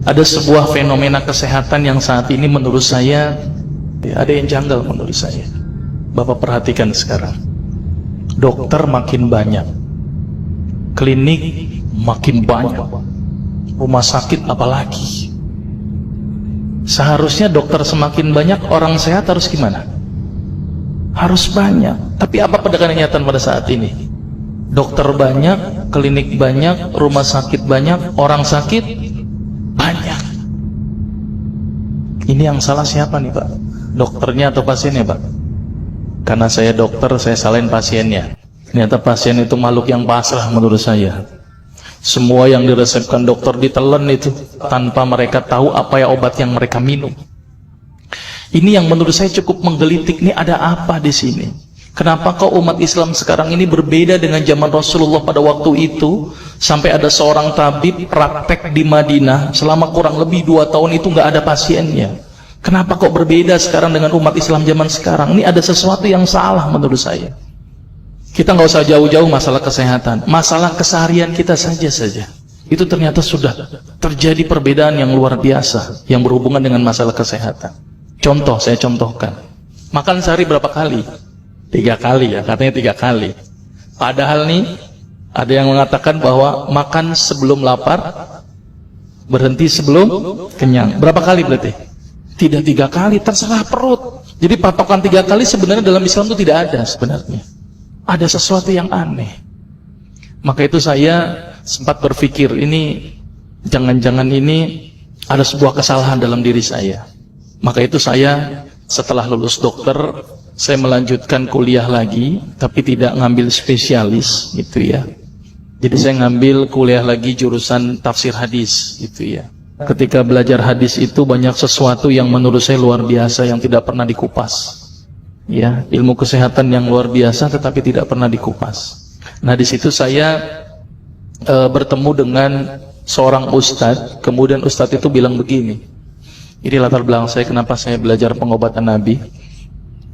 Ada sebuah fenomena kesehatan yang saat ini menurut saya ada yang janggal menurut saya. Bapak perhatikan sekarang. Dokter makin banyak, klinik makin banyak, rumah sakit apalagi. Seharusnya dokter semakin banyak, orang sehat harus gimana? Harus banyak. Tapi apa kenyataan pada saat ini? Dokter banyak, klinik banyak, rumah sakit banyak, orang sakit banyak. Ini yang salah siapa nih Pak? Dokternya atau pasiennya Pak? Karena saya dokter, saya salahin pasiennya. Ternyata pasien itu makhluk yang pasrah menurut saya. Semua yang diresepkan dokter ditelan itu tanpa mereka tahu apa ya obat yang mereka minum. Ini yang menurut saya cukup menggelitik. Nih ada apa di sini? Kenapa kok umat Islam sekarang ini berbeda dengan zaman Rasulullah pada waktu itu? Sampai ada seorang tabib praktek di Madinah selama kurang lebih 2 tahun itu nggak ada pasiennya. Kenapa kok berbeda sekarang dengan umat Islam zaman sekarang? Ini ada sesuatu yang salah menurut saya. Kita nggak usah jauh-jauh masalah kesehatan, masalah keseharian kita saja. Itu ternyata sudah terjadi perbedaan yang luar biasa yang berhubungan dengan masalah kesehatan. Contoh, saya contohkan. Makan sehari berapa kali? 3 kali ya, katanya 3 kali. Padahal nih, ada yang mengatakan bahwa makan sebelum lapar, berhenti sebelum kenyang. Berapa kali berarti? Tidak 3 kali, terserah perut. Jadi patokan 3 kali sebenarnya dalam Islam itu tidak ada sebenarnya. Ada sesuatu yang aneh. Maka itu saya sempat berpikir, ini jangan-jangan ini ada sebuah kesalahan dalam diri saya. Maka itu saya setelah lulus dokter, saya melanjutkan kuliah lagi, tapi tidak ngambil spesialis gitu ya. Jadi saya ngambil kuliah lagi jurusan tafsir hadis gitu ya. Ketika belajar hadis itu banyak sesuatu yang menurut saya luar biasa yang tidak pernah dikupas. Ya, ilmu kesehatan yang luar biasa tetapi tidak pernah dikupas. Nah, di situ saya bertemu dengan seorang ustadz. Kemudian ustadz itu bilang begini. Ini latar belakang saya kenapa saya belajar pengobatan Nabi.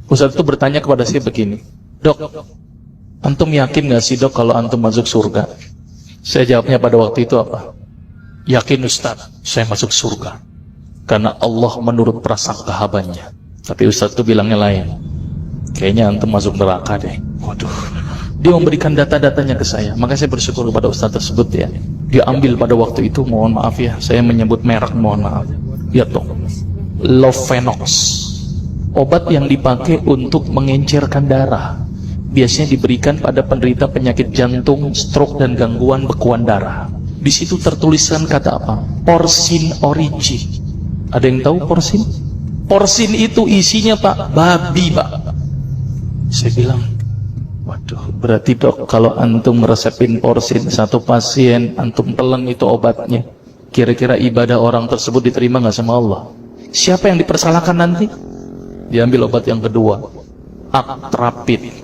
Ustadz itu bertanya kepada saya begini, "Dok, antum yakin gak sih dok kalau antum masuk surga?" Saya jawabnya pada waktu itu apa? "Yakin Ustadz, saya masuk surga karena Allah menurut prasangka hambanya." Tapi Ustadz itu bilangnya lain. "Kayaknya antum masuk neraka deh." Waduh. Dia memberikan data-datanya ke saya. Maka saya bersyukur kepada Ustadz tersebut ya. Dia ambil pada waktu itu, mohon maaf ya, saya menyebut merek, mohon maaf. Lihat dong, Lovenox, obat yang dipakai untuk mengencerkan darah. Biasanya diberikan pada penderita penyakit jantung, stroke dan gangguan bekuan darah. Di situ tertuliskan kata apa? Porsin origin. Ada yang tahu porsin? Porsin itu isinya Pak, babi Pak. Saya bilang, waduh, berarti dok kalau antum resepin porsin satu pasien, antum telan itu obatnya. Kira-kira ibadah orang tersebut diterima nggak sama Allah? Siapa yang dipersalahkan nanti? Diambil obat yang kedua, Actrapid.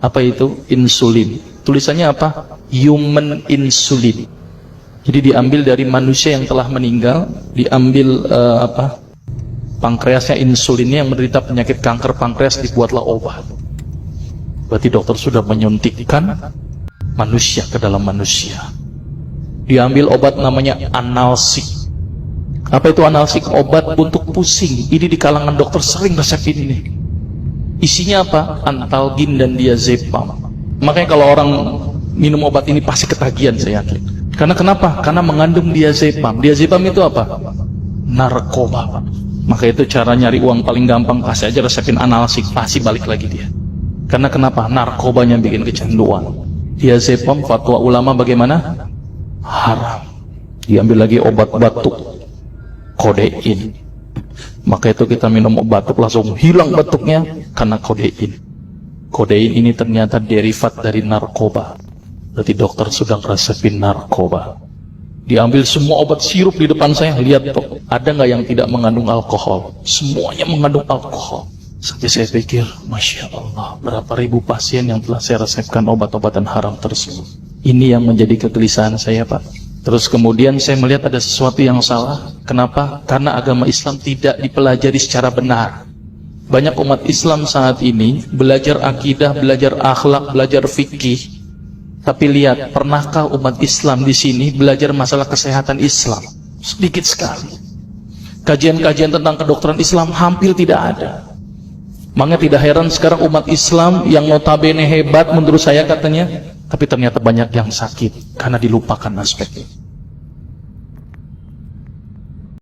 Apa itu? Insulin. Tulisannya apa? Human insulin. Jadi diambil dari manusia yang telah meninggal, diambil pankreasnya, insulinnya, yang menderita penyakit kanker pankreas, dibuatlah obat. Berarti dokter sudah menyuntikkan manusia ke dalam manusia. Diambil obat namanya analsik. Apa itu analsik? Obat untuk pusing. Ini di kalangan dokter sering resepin ini. Isinya apa? Antalgin dan diazepam. Makanya kalau orang minum obat ini pasti ketagihan, saya yakin. Karena kenapa? Karena mengandung diazepam. Diazepam itu apa? Narkoba. Maka itu cara nyari uang paling gampang, kasih aja resepin analsik, pasti balik lagi dia. Karena kenapa? Narkobanya bikin kecanduan. Diazepam, fatwa ulama bagaimana? Haram. Diambil lagi obat batuk, kodein. Maka itu kita minum obat batuk langsung hilang batuknya karena kodein. Kodein ini ternyata derivat dari narkoba. Berarti dokter sudah resepin narkoba. Diambil semua obat sirup di depan saya, lihat tuh, ada nggak yang tidak mengandung alkohol? Semuanya mengandung alkohol. Sampai saya pikir, Masya Allah, berapa ribu pasien yang telah saya resepkan obat-obatan haram tersebut. Ini yang menjadi kegelisahan saya Pak. Terus kemudian saya melihat ada sesuatu yang salah. Kenapa? Karena agama Islam tidak dipelajari secara benar. Banyak umat Islam saat ini belajar akidah, belajar akhlak, belajar fikih. Tapi lihat, pernahkah umat Islam di sini belajar masalah kesehatan Islam? Sedikit sekali. Kajian-kajian tentang kedokteran Islam hampir tidak ada. Makanya tidak heran sekarang umat Islam yang notabene hebat menurut saya katanya, tapi ternyata banyak yang sakit karena dilupakan aspeknya.